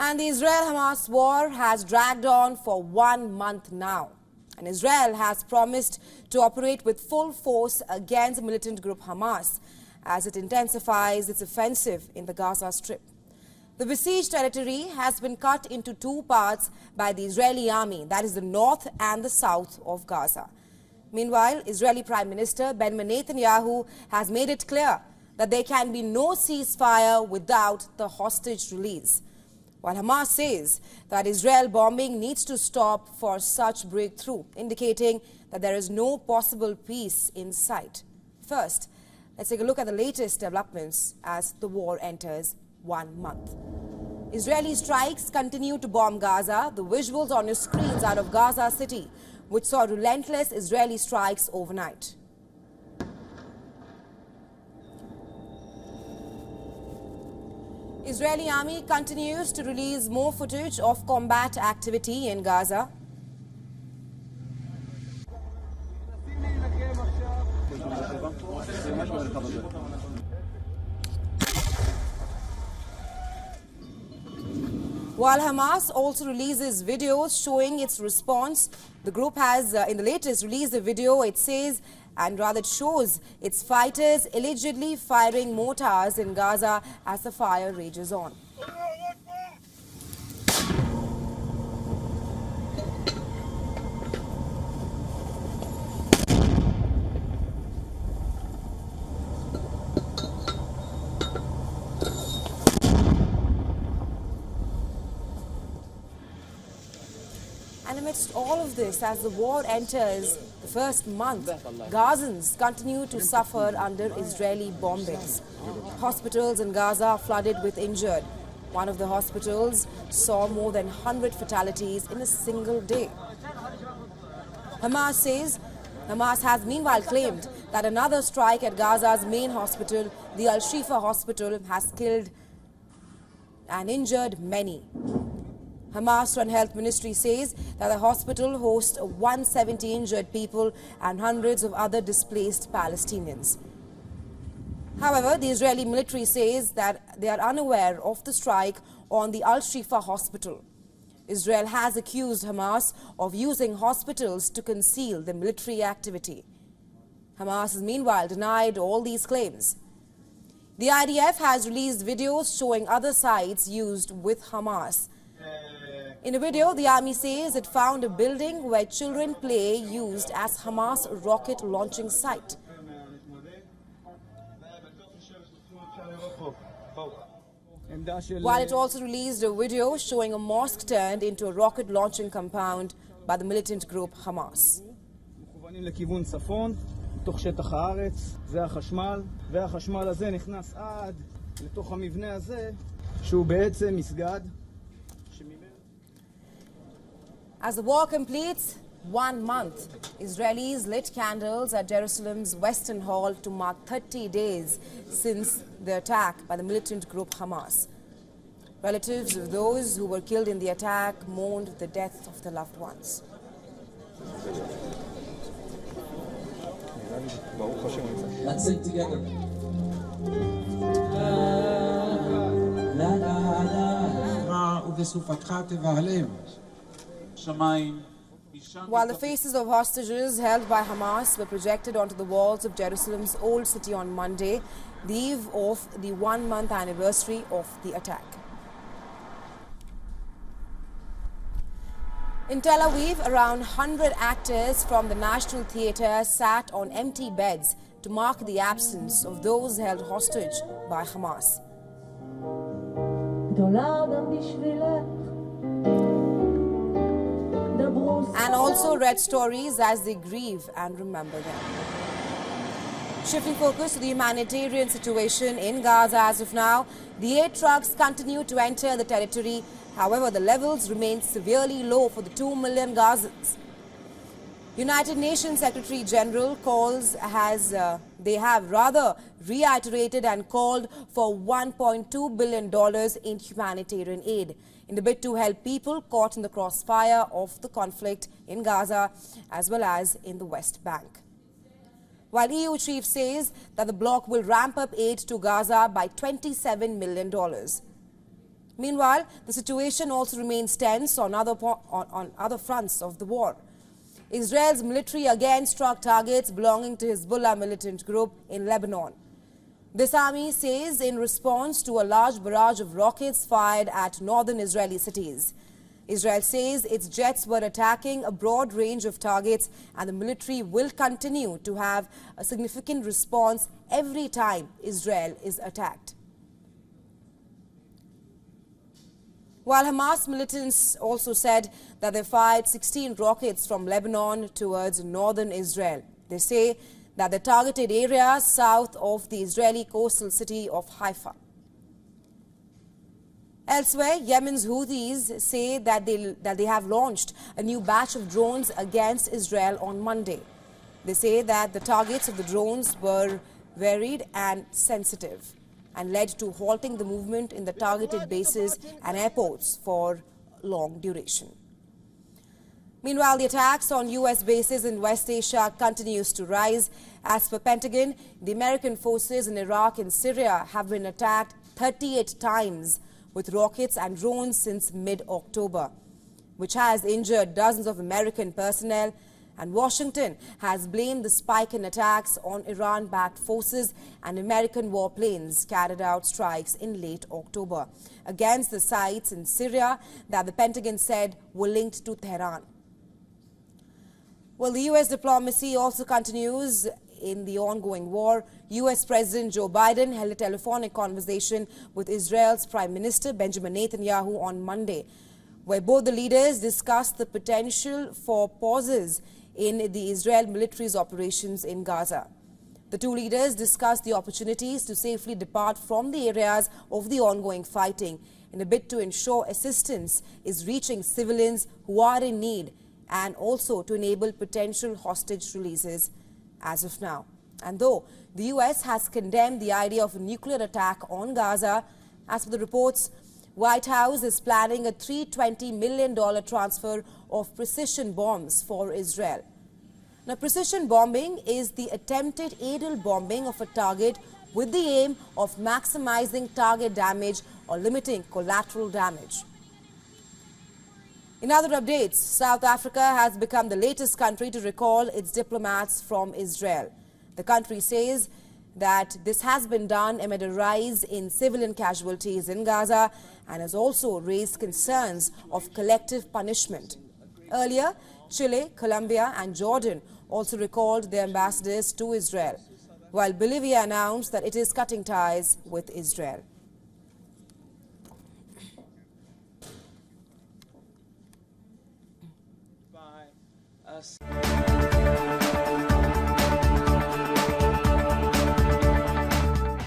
And the Israel-Hamas war has dragged on for 1 month now. And Israel has promised to operate with full force against the militant group Hamas as it intensifies its offensive in the Gaza Strip. The besieged territory has been cut into two parts by the Israeli army, that is the north and the south of Gaza. Meanwhile, Israeli Prime Minister Benjamin Netanyahu has made it clear that there can be no ceasefire without the hostage release, while Hamas says that Israel bombing needs to stop for such breakthrough, indicating that there is no possible peace in sight. First, let's take a look at the latest developments as the war enters 1 month. Israeli strikes continue to bomb Gaza. The visuals on your screens out of Gaza City, which saw relentless Israeli strikes overnight. Israeli army continues to release more footage of combat activity in Gaza. While Hamas also releases videos showing its response, the group has, in the latest, released a video. It says, and rather it shows its fighters allegedly firing mortars in Gaza as the fire rages on. And amidst all of this, as the war enters the first month, Gazans continue to suffer under Israeli bombings. Hospitals in Gaza are flooded with injured. One of the hospitals saw more than 100 fatalities in a single day. Hamas has meanwhile claimed that another strike at Gaza's main hospital, the Al-Shifa hospital, has killed and injured many. Hamas-run health ministry says that the hospital hosts 170 injured people and hundreds of other displaced Palestinians. However, the Israeli military says that they are unaware of the strike on the Al-Shifa hospital. Israel has accused Hamas of using hospitals to conceal the military activity. Hamas has meanwhile denied all these claims. The IDF has released videos showing other sites used with Hamas. In a video, the army says it found a building where children play used as Hamas rocket launching site. While it also released a video showing a mosque turned into a rocket launching compound by the militant group Hamas. בתוך שטח הארץ, זה החשמל, והחשמל הזה נכנס עד לתוך המבנה הזה, שהוא בעצם מסגד. As the war completes 1 month, Israelis lit candles at Jerusalem's Western Wall to mark 30 days since the attack by the militant group Hamas. Relatives of those who were killed in the attack mourned the death of their loved ones. Let's sing together. While the faces of hostages held by Hamas were projected onto the walls of Jerusalem's Old City on Monday, the eve of the 1-month anniversary of the attack. In Tel Aviv, around 100 actors from the National Theatre sat on empty beds to mark the absence of those held hostage by Hamas. And also read stories as they grieve and remember them. Shifting focus to the humanitarian situation in Gaza as of now, the aid trucks continue to enter the territory. However, the levels remain severely low for the 2 million Gazans. United Nations Secretary General they have reiterated and called for $1.2 billion in humanitarian aid in the bid to help people caught in the crossfire of the conflict in Gaza as well as in the West Bank. While EU chief says that the bloc will ramp up aid to Gaza by $27 million. Meanwhile, the situation also remains tense on other fronts of the war. Israel's military again struck targets belonging to Hezbollah militant group in Lebanon. This army says in response to a large barrage of rockets fired at northern Israeli cities. Israel says its jets were attacking a broad range of targets, and the military will continue to have a significant response every time Israel is attacked. While Hamas militants also said that they fired 16 rockets from Lebanon towards northern Israel. They say that they targeted areas south of the Israeli coastal city of Haifa. Elsewhere, Yemen's Houthis say that they have launched a new batch of drones against Israel on Monday. They say that the targets of the drones were varied and sensitive and led to halting the movement in the targeted bases and airports for long duration. Meanwhile, the attacks on U.S. bases in West Asia continues to rise. As per Pentagon, the American forces in Iraq and Syria have been attacked 38 times with rockets and drones since mid-October, which has injured dozens of American personnel. And Washington has blamed the spike in attacks on Iran-backed forces, and American warplanes carried out strikes in late October against the sites in Syria that the Pentagon said were linked to Tehran. Well, the U.S. diplomacy also continues in the ongoing war. U.S. President Joe Biden held a telephonic conversation with Israel's Prime Minister Benjamin Netanyahu on Monday, where both the leaders discussed the potential for pauses in the Israel military's operations in Gaza. The two leaders discussed the opportunities to safely depart from the areas of the ongoing fighting in a bid to ensure assistance is reaching civilians who are in need, and also to enable potential hostage releases as of now. And though the U.S. has condemned the idea of a nuclear attack on Gaza, as per the reports, White House is planning a $320 million transfer of precision bombs for Israel. Now, precision bombing is the attempted aerial bombing of a target with the aim of maximizing target damage or limiting collateral damage. In other updates, South Africa has become the latest country to recall its diplomats from Israel. The country says that this has been done amid a rise in civilian casualties in Gaza and has also raised concerns of collective punishment. Earlier, Chile, Colombia and Jordan also recalled their ambassadors to Israel, while Bolivia announced that it is cutting ties with Israel. By us.